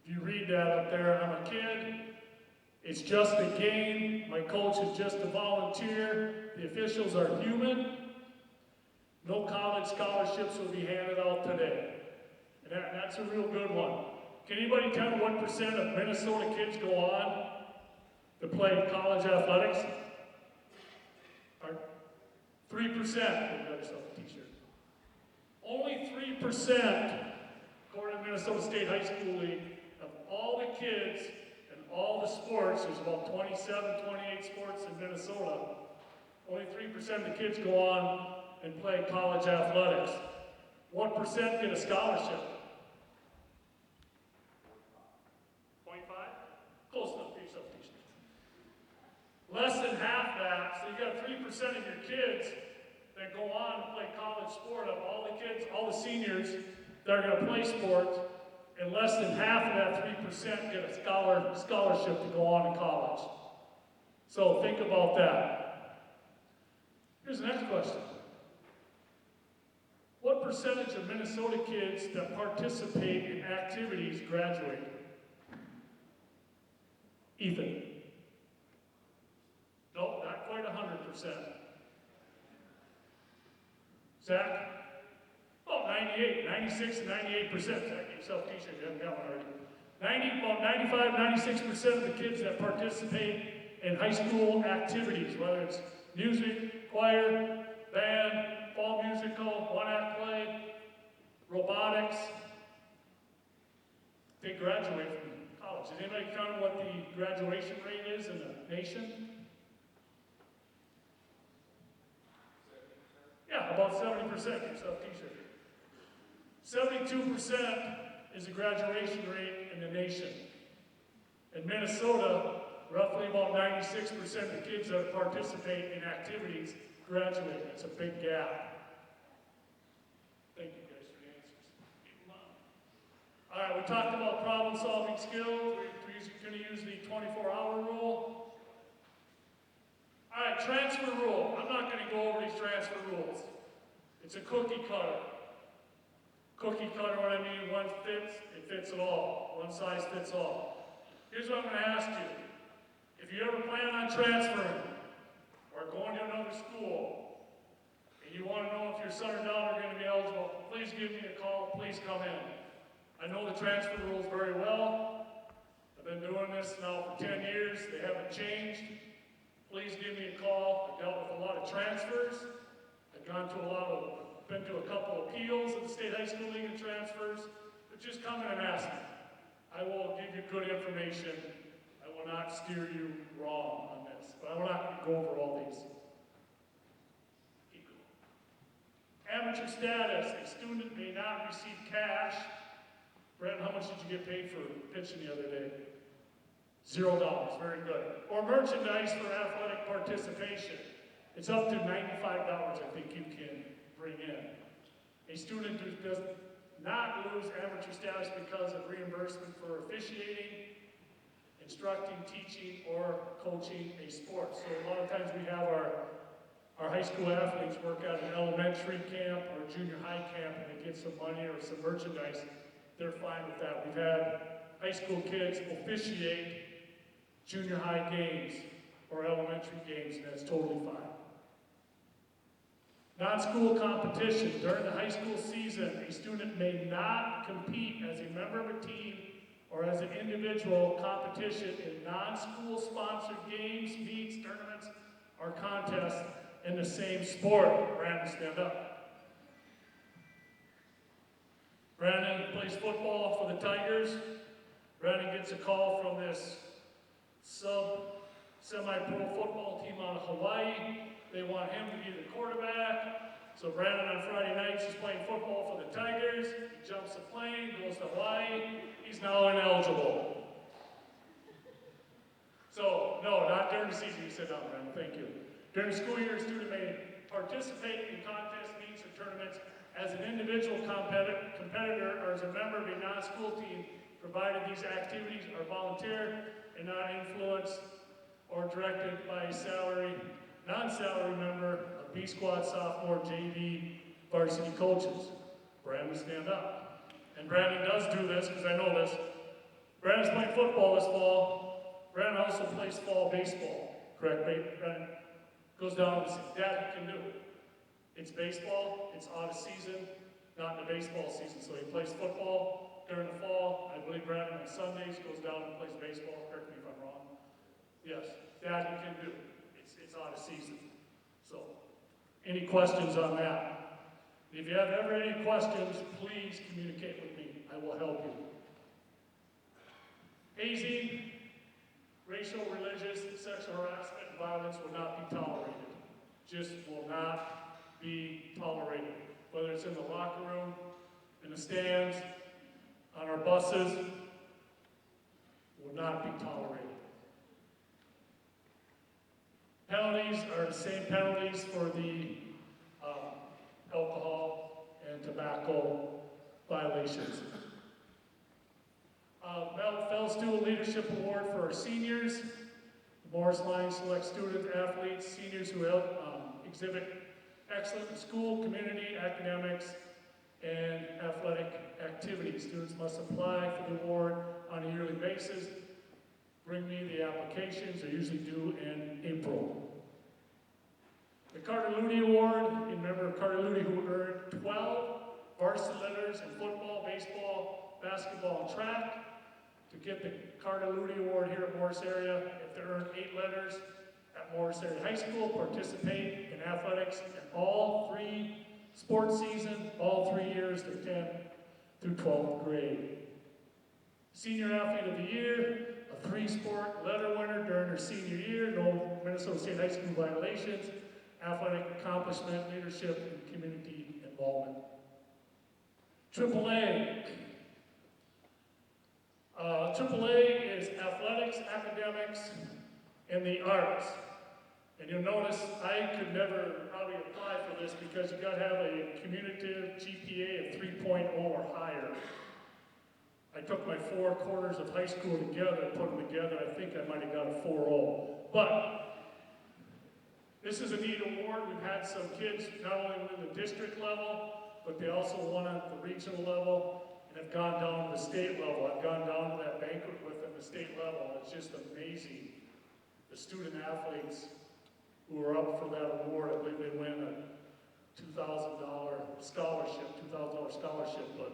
If you read that up there, I'm a kid. It's just a game. My coach is just a volunteer. The officials are human. No college scholarships will be handed out today, and that's a real good one. Can anybody tell me what % of Minnesota kids go on to play college athletics? 3%. We've got yourself a t-shirt. Only 3%, according to Minnesota State High School League, of all the kids and all the sports, there's about 27, 28 sports in Minnesota, only 3% of the kids go on and play college athletics. What % get a scholarship? 0.5? Close enough, get yourself a t-shirt. Less than half that, so you got 3% of your kids that go on to play college sport. Of all the kids, all the seniors that are going to play sports, and less than half of that 3% get a scholarship to go on to college. So think about that. Here's the next question. percentage of Minnesota kids that participate in activities graduate? Ethan? Nope, not quite 100%. Zach? Oh, 98, 96 and 98%. Zach, get yourself a t-shirt, you haven't got one already. About 95, 96% of the kids that participate in high school activities, whether it's music, choir, band, fall musical, one-act play, robotics, they graduate from college. Does anybody count what the graduation rate is in the nation? Yeah, about 70%. Get yourself a t-shirt. 72% is the graduation rate in the nation. In Minnesota, roughly about 96% of the kids that participate in activities graduate. It's a big gap. Thank you guys for the answers. Keep them on. All right, we talked about problem-solving skills. We're going to use the 24-hour rule. All right, transfer rule. I'm not going to go over these transfer rules. It's a cookie cutter. Cookie cutter, what I mean, one fits, it fits it all. One size fits all. Here's what I'm going to ask you. If you ever plan on transferring or going to another school and you want to know if your son or daughter are going to be eligible, please give me a call, please come in. I know the transfer rules very well. I've been doing this now for 10 years. They haven't changed. Please give me a call. I've dealt with a lot of transfers. I've been to a couple appeals of the State High School League of Transfers. But just come in and ask me. I will give you good information. I will not steer you wrong on this. But I'm not going to go over all these. Keep going. Amateur status. A student may not receive cash. Brent, how much did you get paid for pitching the other day? $0. Very good. Or merchandise for athletic participation. It's up to $95, I think you can bring in. A student who does not lose amateur status because of reimbursement for officiating, instructing, teaching, or coaching a sport. So a lot of times we have our high school athletes work at an elementary camp or junior high camp and they get some money or some merchandise. They're fine with that. We've had high school kids officiate junior high games or elementary games, and that's totally fine. Non-school competition. During the high school season, a student may not compete as a member of a team or as an individual competition in non-school sponsored games, meets, tournaments, or contests in the same sport. Brandon, stand up. Brandon plays football for the Tigers. Brandon gets a call from this semi-pro football team out of Hawaii. They want him to be the quarterback. So Brandon on Friday nights is playing football for the Tigers. He jumps the plane, goes to Hawaii. He's now ineligible. So, no, not during the season. You sit down, Brandon. Thank you. During the school year, a student may participate in contests, meets, or tournaments as an individual competitor or as a member of a non-school team, provided these activities are volunteer and not influenced or directed by a non-salary member of B Squad, sophomore, JV, varsity coaches. Brandon, stand up. And Brandon does do this, because I know this. Brandon's playing football this fall. Brandon also plays fall baseball. Correct, Brandon? Goes down and says, Dad, you can do it. It's baseball, it's out of season, not in the baseball season. So he plays football during the fall. I believe Brandon on Sundays goes down and plays baseball. Correct me if I'm wrong. Yes, Dad, you can do it. It's out of season. So, any questions on that? If you have ever any questions, please communicate with me. I will help you. Hazing, racial, religious, sexual harassment, and violence will not be tolerated. Just will not be tolerated. Whether it's in the locker room, in the stands, on our buses, will not be tolerated. Penalties are the same penalties for the alcohol and tobacco violations. Fell Student Leadership Award for our seniors. The Morris Line selects student athletes, seniors who exhibit excellent in school, community, academics, and athletic activities. Students must apply for the award on a yearly basis. Bring me the applications, they're usually due in April. The Carter Ludy Award, in memory of Carter Ludy, who earned 12 varsity letters in football, baseball, basketball, and track. To get the Carter Ludy Award here at Morris area, if they earn 8 letters at Morris Area High School, participate in athletics in all 3 sports seasons, all 3 years, to 10th through 12th grade. Senior Athlete of the Year, a 3-sport letter winner during her senior year, no Minnesota State High School violations, athletic accomplishment, leadership, and community involvement. AAA. AAA is athletics, academics, and the arts. And you'll notice I could never probably apply for this because you got to have a cumulative GPA of 3.0 or higher. I took my 4 quarters of high school together, put them together, I think I might have got a 4.0. But this is a neat award. We've had some kids not only win the district level, but they also won at the regional level and have gone down to the state level. I've gone down to that banquet with them at the state level, and it's just amazing. The student athletes who are up for that award, I believe they win a $2,000 scholarship, but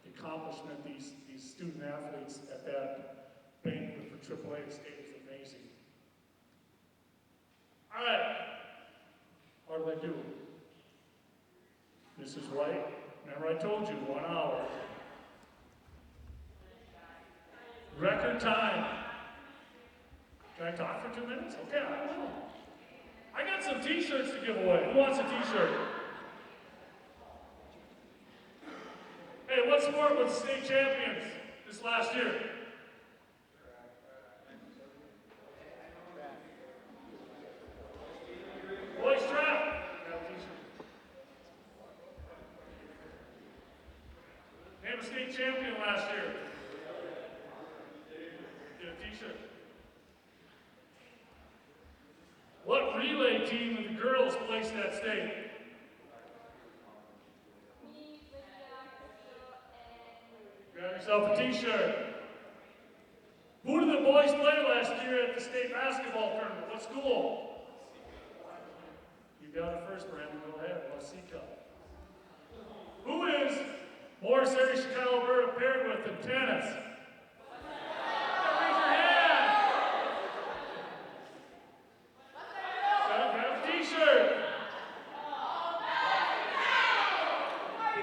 the accomplishment these student athletes at that banquet for AAA state is amazing. All right, what did I do? Mrs. White, remember I told you, 1 hour. Record time. Can I talk for 2 minutes? Okay, I don't know. I got some t-shirts to give away. Who wants a t-shirt? Hey, what sport was state champions this last year? Boys track. Got a t-shirt. Name a state champion last year. Get a t-shirt. What relay team of the girls placed that state? Grab yourself a t-shirt. Who did the boys play last year at the state basketball tournament? What school? You got it first, Brandon. Go ahead. Wasika. Who is Morris Area Chicago Alberta paired with in tennis? Raise your hand. Grab a t-shirt.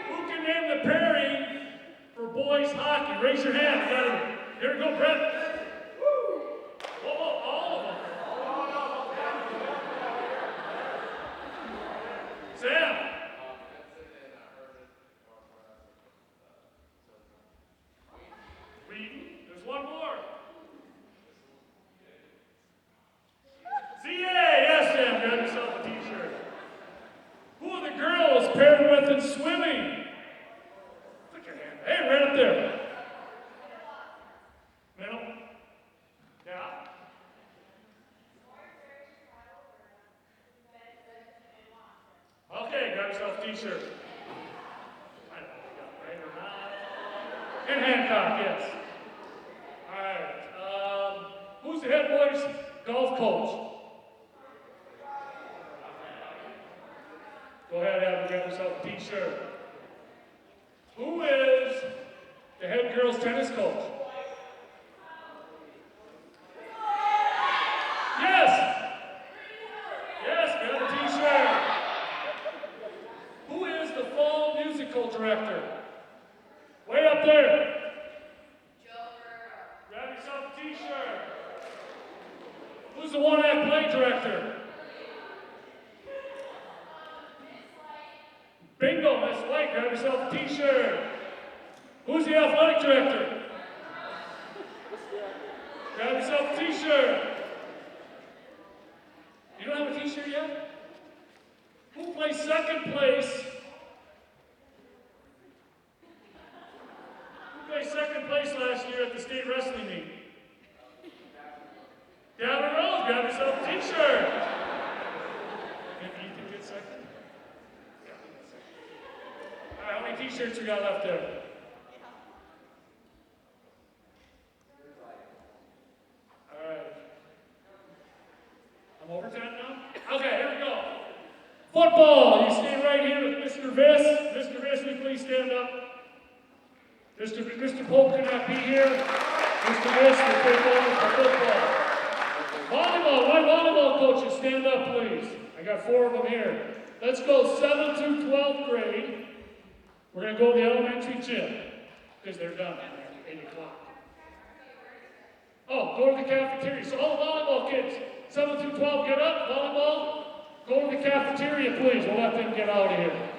Who can name the pairing for boys hockey? Raise your hand. You got it. Here we go, Brett. Whoa, all of them. Sam. There's one more. CA, yes, Sam, grab yourself a t-shirt. Who are the girls paired with in swimming? Stick your hand. Hey, right up there. Middle. Yeah. Okay, grab yourself a t-shirt. I don't know if you got it right or not. And Hancock, yes. All right. Who's the head boys golf coach? Go ahead, Adam, grab yourself a t-shirt. Who is the head girls tennis coach? Yes! Yes, grab a t-shirt. Who is the fall musical director? Way up there. Grab yourself a t-shirt. Who's the one-act play director? Bingo, Miss White, grab yourself a t-shirt. Who's the athletic director? Grab yourself a t-shirt. You don't have a t-shirt yet? Who placed second place? Who placed second place last year at the state wrestling meet? Gavin Rose, grab yourself a t-shirt. Can Ethan get second? All right, how many many t-shirts we got left there? All right. I'm overtime now? Okay, here we go. Football, you stay right here with Mr. Viss. Mr. Viss, will you please stand up? Mr. Pope cannot be here. Mr. Viss will take over for football. Volleyball, my volleyball coaches, stand up, please. I got 4 of them here. Let's go 7th through 12th grade. We're going to go to the elementary gym because they're done at 8 o'clock. Oh, go to the cafeteria. So all the volleyball kids, 7 through 12, get up, volleyball. Go to the cafeteria, please. We'll let them get out of here.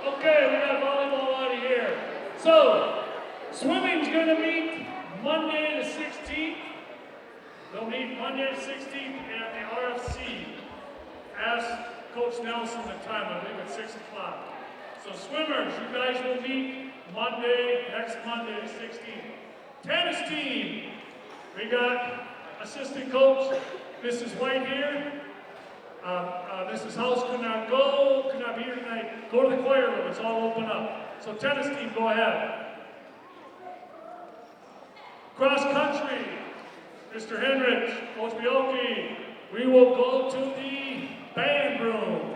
Okay, we got volleyball out of here. So, swimming's going to meet Monday the 16th. They'll meet Monday the 16th at the RFC. Ask Coach Nelson the time, I believe it's 6 o'clock. So swimmers, you guys will meet next Monday the 16th. Tennis team, we got assistant coach, Mrs. White here. Mrs. House could not be here tonight. Go to the choir room, it's all open up. So tennis team, go ahead. Cross country, Mr. Henrich, Coach Bioki, we will go to the band room.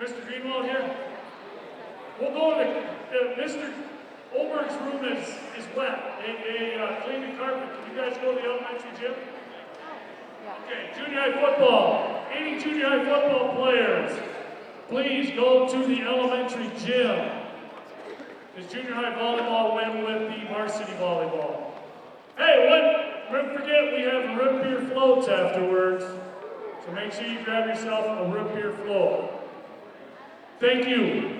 Mr. Greenwald here? We'll go to Mr. Oberg's room is wet. They clean the carpet. Can you guys go to the elementary gym? Okay, junior high football. Any junior high football players, please go to the elementary gym. This junior high volleyball went with the varsity volleyball. Hey, don't forget we have root beer floats afterwards. So make sure you grab yourself a root beer float. Thank you.